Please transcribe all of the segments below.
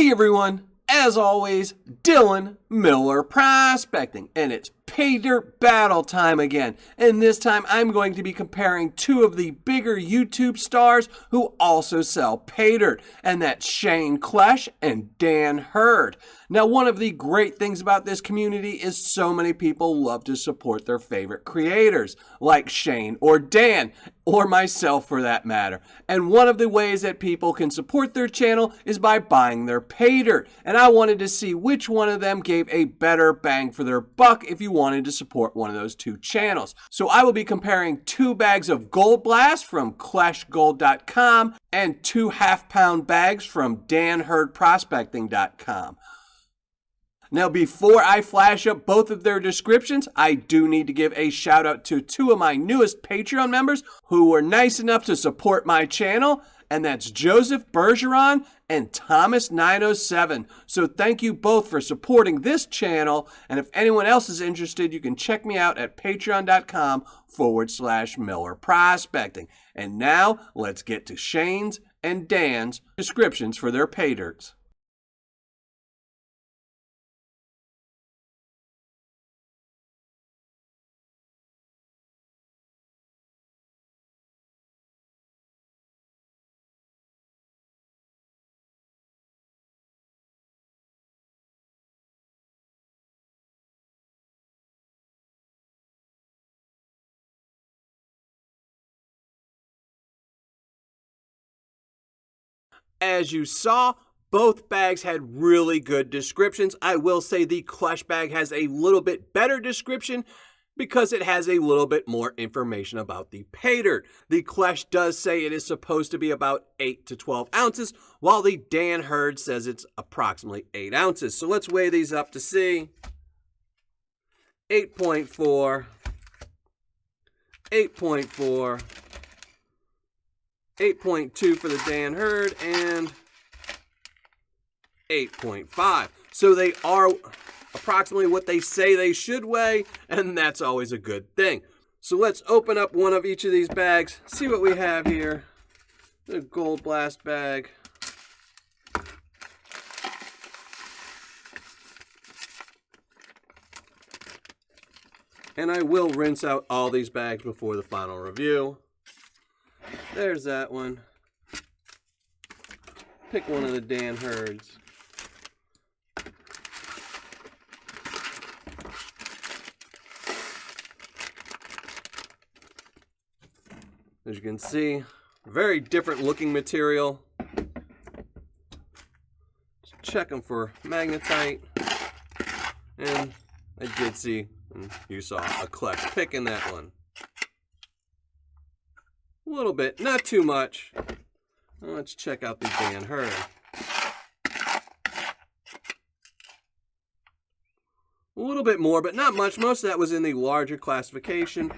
Hey everyone, as always, Dylan Miller Prospecting, and it's Paydirt battle time again. And this time I'm going to be comparing two of the bigger YouTube stars who also sell Paydirt, and that's Klesh and Dan Hurd. Now, one of the great things about this community is so many people love to support their favorite creators, like Shane or Dan, or myself for that matter. And one of the ways that people can support their channel is by buying their Paydirt. And I wanted to see which one of them gave a better bang for their buck if you wanted to support one of those two channels. So I will be comparing 2 bags of Gold Blast from CleshGold.com and 2 half-pound bags from DanHurdProspecting.com. Now, before I flash up both of their descriptions, I do need to give a shout out to 2 of my newest Patreon members who were nice enough to support my channel, and that's Joseph Bergeron and Thomas907. So thank you both for supporting this channel, and if anyone else is interested, you can check me out at patreon.com/Miller Prospecting. And now, let's get to Shane's and Dan's descriptions for their Paydirts. As you saw, both bags had really good descriptions. I will say the Klesh bag has a little bit better description because it has a little bit more information about the Paydirt. The Klesh does say it is supposed to be about 8 to 12 ounces, while the Dan Hurd says it's approximately 8 ounces. So let's weigh these up to see. 8.4, 8.4, 8.2 for the Dan Hurd, and 8.5. So they are approximately what they say they should weigh, and that's always a good thing. So let's open up one of each of these bags, see what we have here. The Gold Blast bag. And I will rinse out all these bags before the final review. There's that one. Pick one of the Dan Hurds. As you can see, very different looking material. Just check them for magnetite. And I did see, and you saw, a Klesh pick in that one. A little bit, not too much. Let's check out the Dan Hurd. A little bit more, but not much. Most of that was in the larger classification.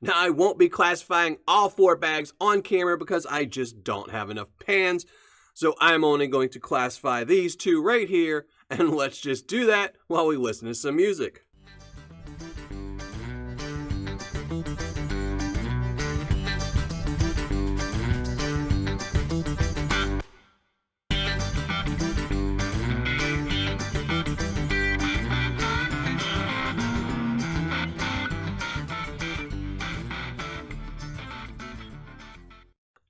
Now, I won't be classifying all 4 bags on camera because I just don't have enough pans. So I'm only going to classify these 2 right here, and let's just do that while we listen to some music.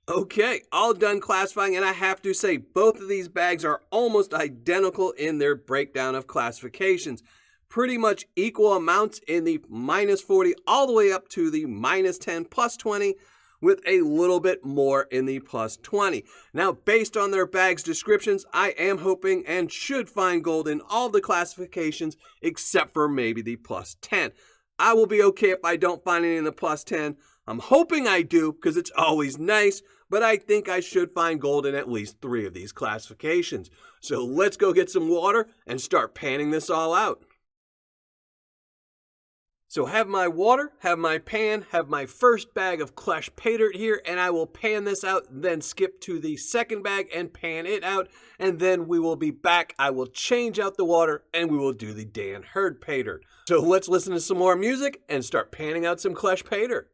Okay, all done classifying, and I have to say both of these bags are almost identical in their breakdown of classifications. Pretty much equal amounts in the -40 all the way up to the -10, +20, with a little bit more in the +20. Now, based on their bags' descriptions, I am hoping and should find gold in all the classifications except for maybe the +10. I will be okay if I don't find any in the +10. I'm hoping I do because it's always nice, but I think I should find gold in at least 3 of these classifications. So let's go get some water and start panning this all out. So have my water, have my pan, have my first bag of Klesh Paydirt here, and I will pan this out, then skip to the second bag and pan it out, and then we will be back. I will change out the water, and we will do the Dan Hurd Paydirt. So let's listen to some more music and start panning out some Klesh Paydirt.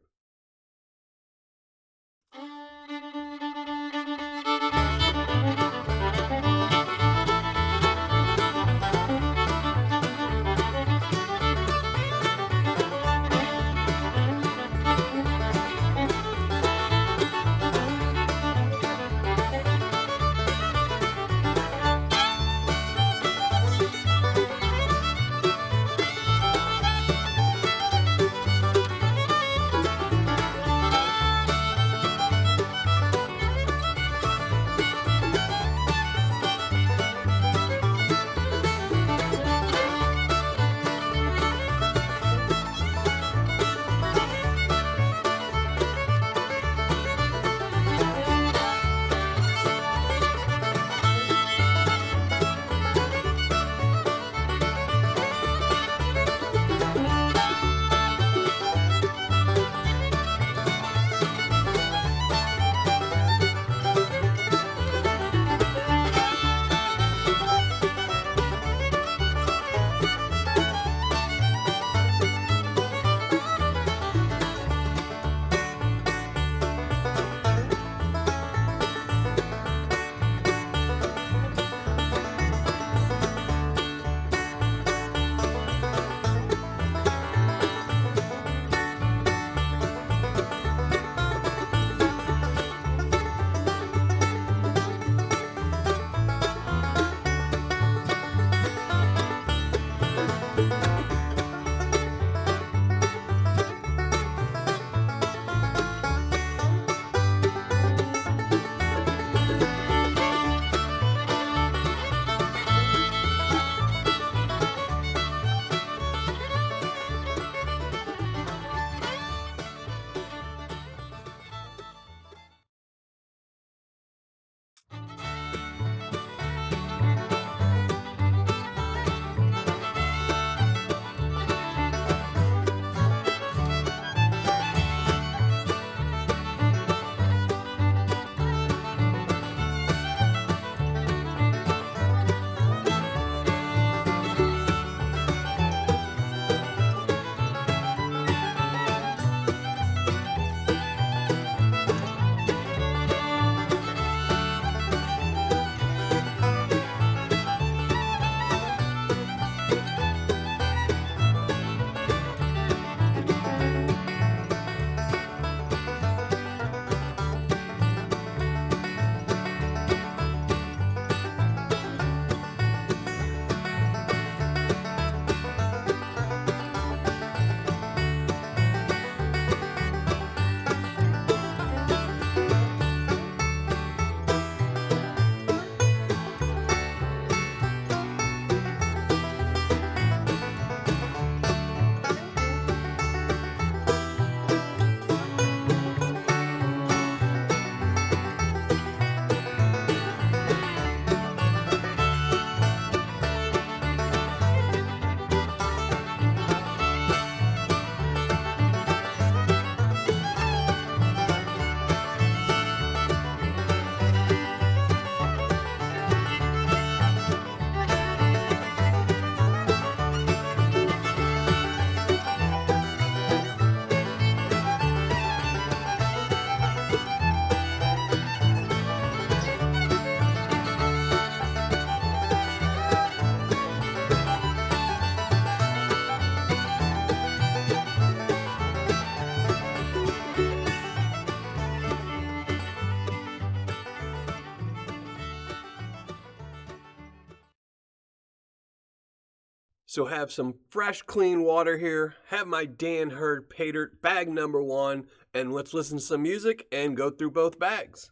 So have some fresh, clean water here, have my Dan Hurd Paydirt bag number 1, and let's listen to some music and go through both bags.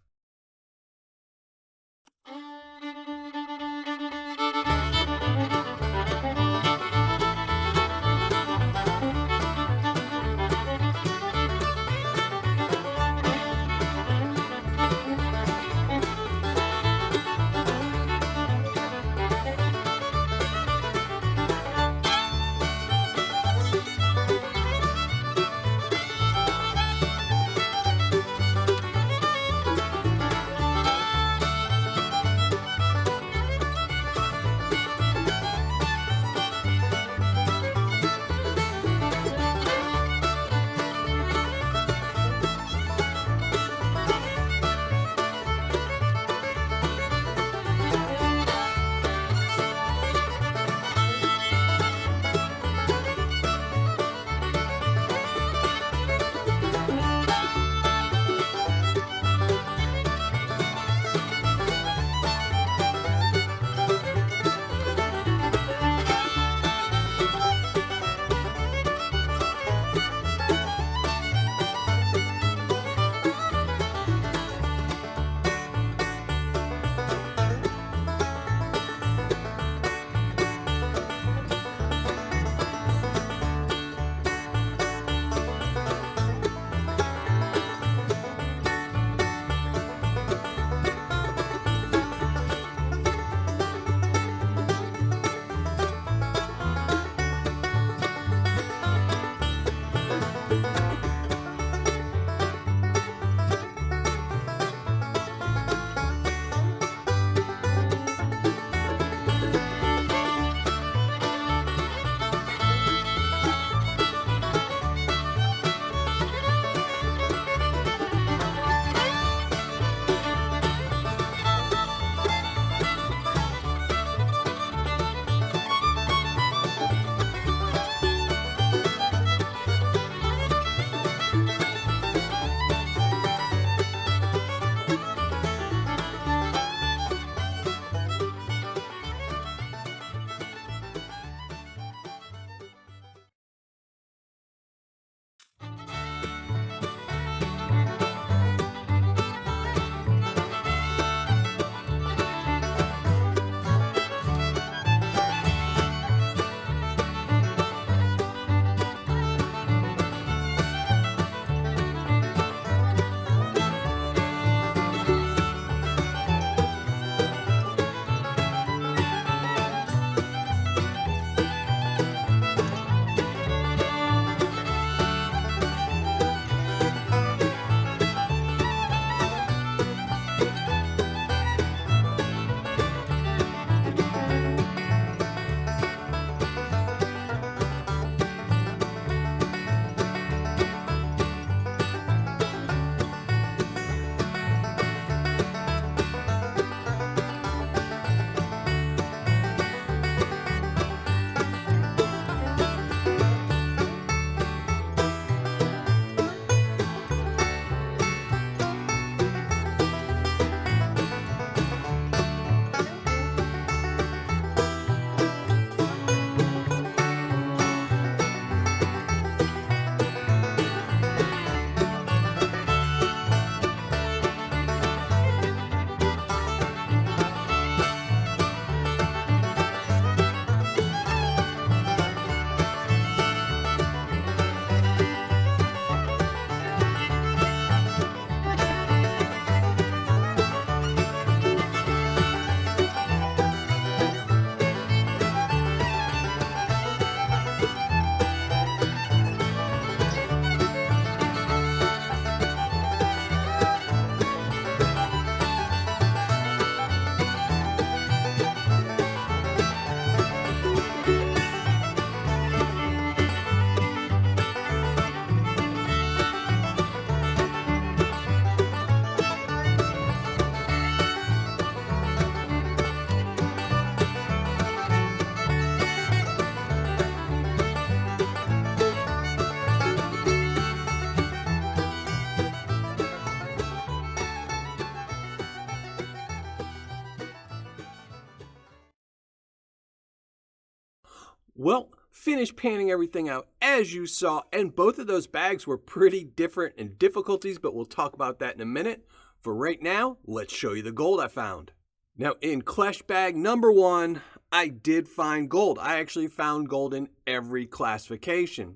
Well, finished panning everything out as you saw, and both of those bags were pretty different in difficulties, but we'll talk about that in a minute. For right now, let's show you the gold I found. Now, in Klesh bag number 1, I did find gold. I actually found gold in every classification.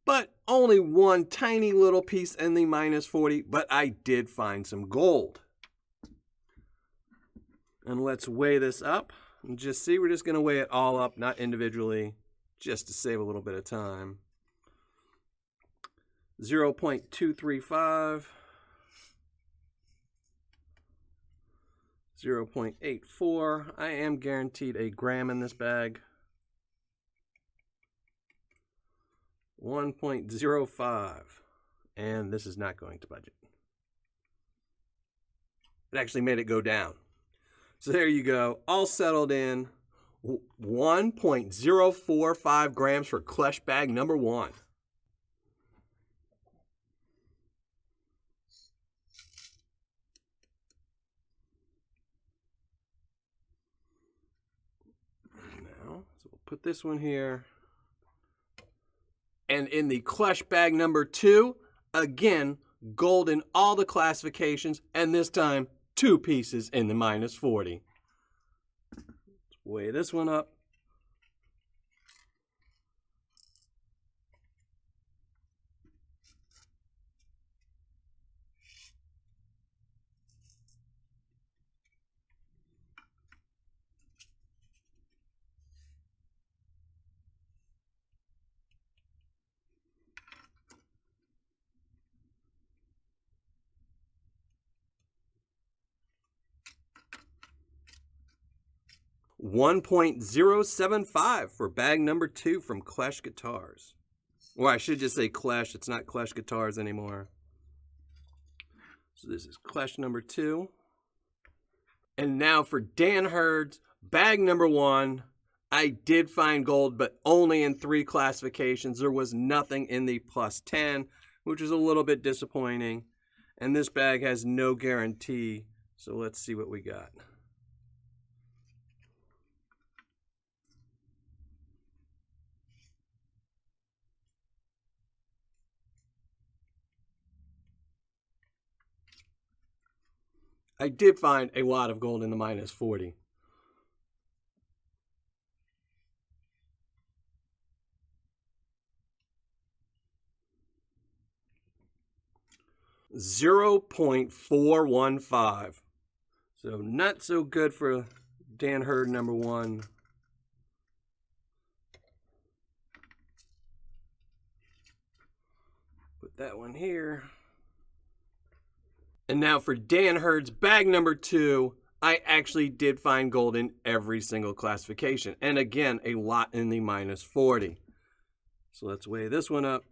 But only one tiny little piece in the -40, but I did find some gold. And let's weigh this up. And just see, we're just going to weigh it all up, not individually, just to save a little bit of time. 0.235, 0.84. I am guaranteed a gram in this bag. 1.05. And this is not going to budget. It actually made it go down. So there you go, all settled in. 1.045 grams for Klesh bag number 1. Now, so we'll put this one here. And in the Klesh bag number 2, again, gold in all the classifications, and this time 2 pieces in the -40. Let's weigh this one up. $1.075 for bag number 2 from Klesh Guitars. Or I should just say Klesh, it's not Klesh Guitars anymore. So this is Klesh number 2. And now for Dan Hurd's bag number 1. I did find gold, but only in 3 classifications. There was nothing in the +10, which is a little bit disappointing. And this bag has no guarantee. So let's see what we got. I did find a lot of gold in the -40. $0.415. So not so good for Dan Hurd number 1. Put that one here. And now for Dan Hurd's bag number 2, I actually did find gold in every single classification. And again, a lot in the -40. So let's weigh this one up.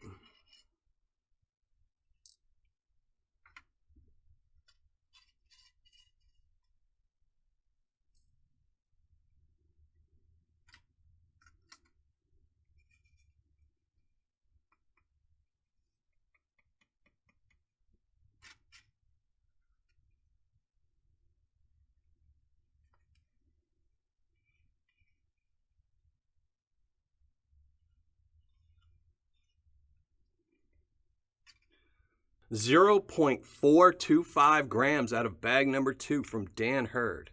$0.425 grams out of bag number 2 from Dan Hurd.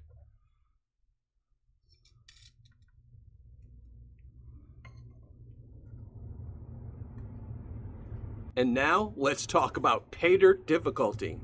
And now let's talk about Paydirt difficulty.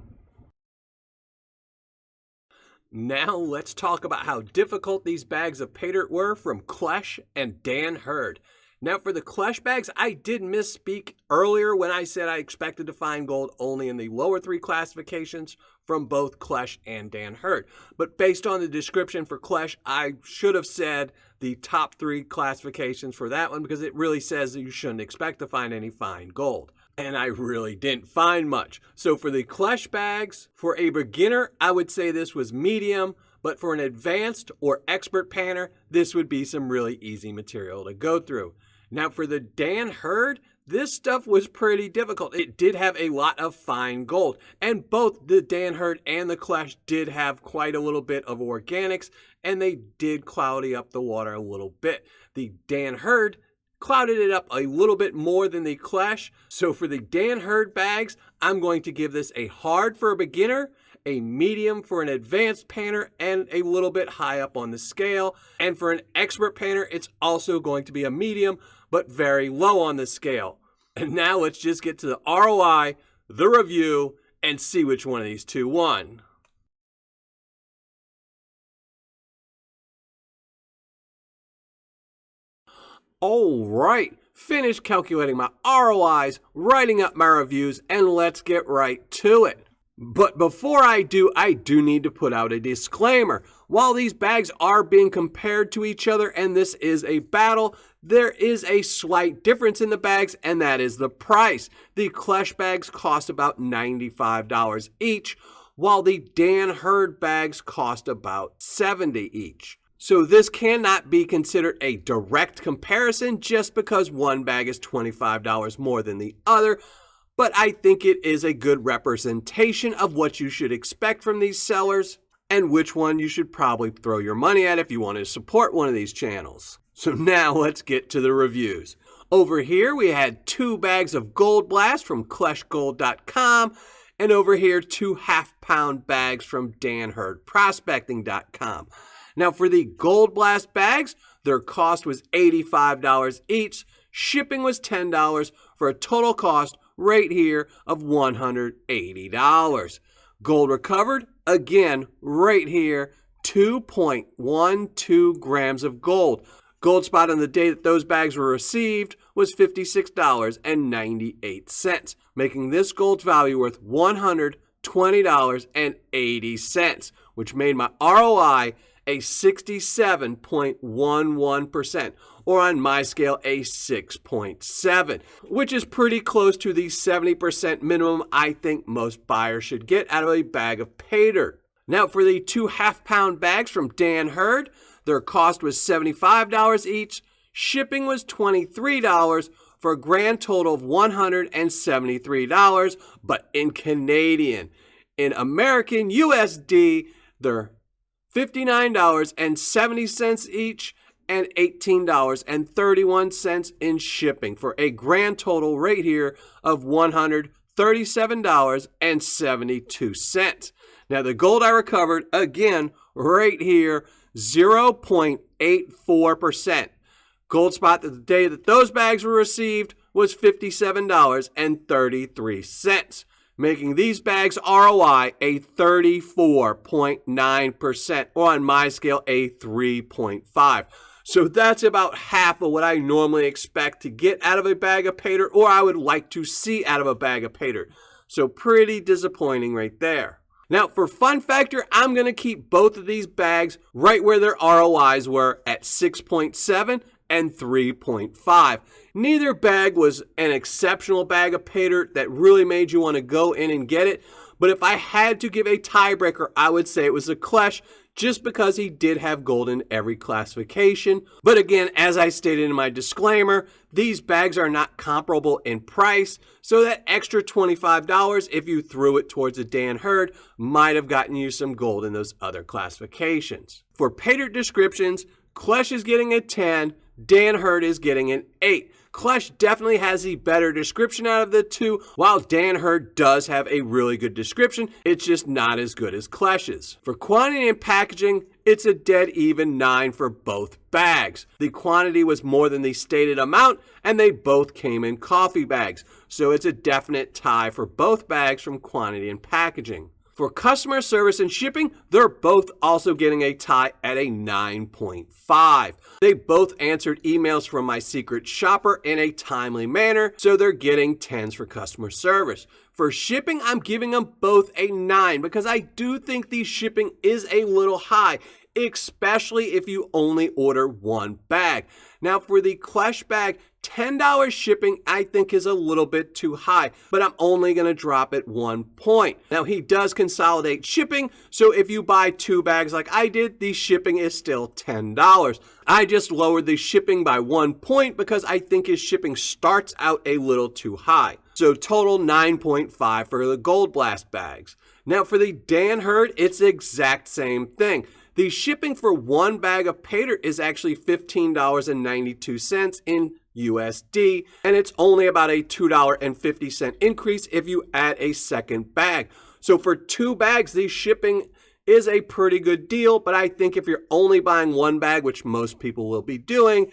Now let's talk about how difficult these bags of Paydirt were from Klesh and Dan Hurd. Now for the Klesh bags, I did misspeak earlier when I said I expected to find gold only in the lower 3 classifications from both Klesh and Dan Hurd. But based on the description for Klesh, I should have said the top 3 classifications for that one, because it really says that you shouldn't expect to find any fine gold. And I really didn't find much. So for the Klesh bags, for a beginner, I would say this was medium, but for an advanced or expert panner, this would be some really easy material to go through. Now for the Dan Hurd, This stuff was pretty difficult. It did have a lot of fine gold, and both the Dan Hurd and the Klesh did have quite a little bit of organics, and they did cloudy up the water a little bit. The Dan Hurd clouded it up a little bit more than the Klesh. So for the Dan Hurd bags, I'm going to give this a hard for a beginner, a medium for an advanced painter, and a little bit high up on the scale. And for an expert painter, it's also going to be a medium, but very low on the scale. And now let's just get to the ROI, the review, and see which one of these two won. All right, finished calculating my ROIs, writing up my reviews, and let's get right to it. But before I do need to put out a disclaimer. While these bags are being compared to each other and this is a battle, there is a slight difference in the bags, and that is the price. The Klesh bags cost about $95 each, while the Dan Hurd bags cost about $70 each. So this cannot be considered a direct comparison just because one bag is $25 more than the other, but I think it is a good representation of what you should expect from these sellers and which one you should probably throw your money at if you want to support one of these channels. So now let's get to the reviews. Over here we had 2 bags of Gold Blast from CleshGold.com, and over here 2 half-pound bags from DanHurdProspecting.com. Now for the Gold Blast bags, their cost was $85 each. Shipping was $10 for a total cost right here of $180. Gold recovered, again, right here, 2.12 grams of gold. Gold spot on the day that those bags were received was $56.98, making this gold's value worth $120.80, which made my ROI a 67.11%, or on my scale, a 6.7, which is pretty close to the 70% minimum I think most buyers should get out of a bag of Paydirt. Now for the 2 half-pound bags from Dan Hurd, their cost was $75 each. Shipping was $23 for a grand total of $173, but in Canadian. In American USD, they're $59.70 each and $18.31 in shipping for a grand total right here of $137.72. Now the gold I recovered, again, right here, 0.84%. Gold spot the day that those bags were received was $57.33, making these bags ROI a 34.9%, or on my scale, a 3.5. So that's about half of what I normally expect to get out of a bag of Paydirt, or I would like to see out of a bag of Paydirt. So pretty disappointing right there. Now for fun factor, I'm going to keep both of these bags right where their ROIs were at 6.7 and 3.5. Neither bag was an exceptional bag of Paydirt that really made you want to go in and get it. But if I had to give a tiebreaker, I would say it was a Klesh, just because he did have gold in every classification. But again, as I stated in my disclaimer, these bags are not comparable in price, so that extra $25, if you threw it towards a Dan Hurd, might have gotten you some gold in those other classifications. For Paydirt descriptions, Klesh is getting a 10, Dan Hurd is getting an 8. Klesh definitely has the better description out of the two, while Dan Hurd does have a really good description. It's just not as good as Klesh's. For quantity and packaging, it's a dead even 9 for both bags. The quantity was more than the stated amount, and they both came in coffee bags. So it's a definite tie for both bags from quantity and packaging. For customer service and shipping, they're both also getting a tie at a 9.5. They both answered emails from my secret shopper in a timely manner, so they're getting 10s for customer service. For shipping, I'm giving them both a 9 because I do think the shipping is a little high. especially if you only order one bag. Now for the Klesh bag, $10 shipping I think is a little bit too high, but I'm only going to drop it 1 point. Now he does consolidate shipping, so if you buy 2 bags like I did, the shipping is still $10. I just lowered the shipping by 1 point because I think his shipping starts out a little too high. So total 9.5 for the Gold Blast bags. Now for the Dan Hurd, it's the exact same thing. The shipping for 1 bag of Paydirt is actually $15.92 in USD, and it's only about a $2.50 increase if you add a second bag. So for 2 bags, the shipping is a pretty good deal, but I think if you're only buying 1 bag, which most people will be doing,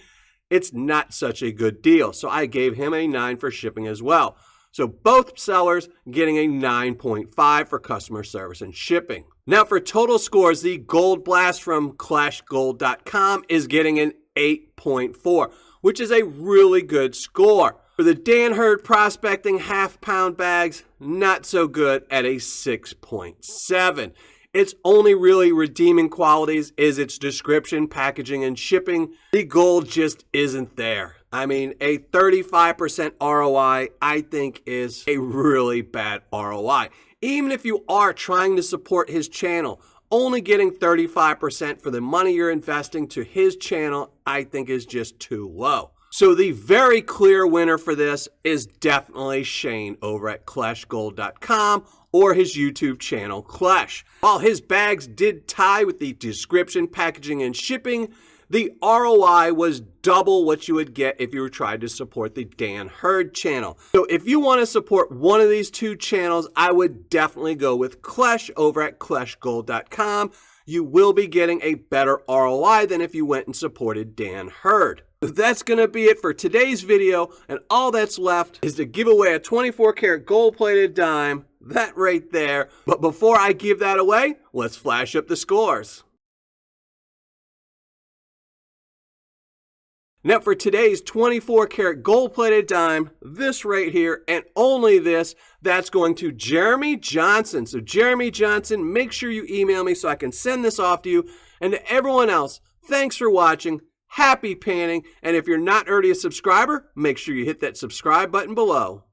it's not such a good deal. So I gave him a 9 for shipping as well. So both sellers getting a 9.5 for customer service and shipping. Now for total scores, the Gold Blast from ClashGold.com is getting an 8.4, which is a really good score. For the Dan Hurd Prospecting half-pound bags, not so good at a 6.7. Its only really redeeming qualities is its description, packaging, and shipping. The gold just isn't there. I mean, a 35% ROI, I think, is a really bad ROI. Even if you are trying to support his channel, only getting 35% for the money you're investing to his channel, I think is just too low. So the very clear winner for this is definitely Shane over at ClashGold.com or his YouTube channel, Klesh. While his bags did tie with the description, packaging, and shipping, the ROI was double what you would get if you were trying to support the Dan Hurd channel. So if you want to support one of these 2 channels, I would definitely go with Klesh over at ClashGold.com. You will be getting a better ROI than if you went and supported Dan Hurd. That's going to be it for today's video, and all that's left is to give away a 24-karat gold-plated dime, that right there. But before I give that away, let's flash up the scores. Now for today's 24-karat gold-plated dime, this right here, and only this, that's going to Jeremy Johnson. So Jeremy Johnson, make sure you email me so I can send this off to you. And to everyone else, thanks for watching. Happy panning. And if you're not already a subscriber, make sure you hit that subscribe button below.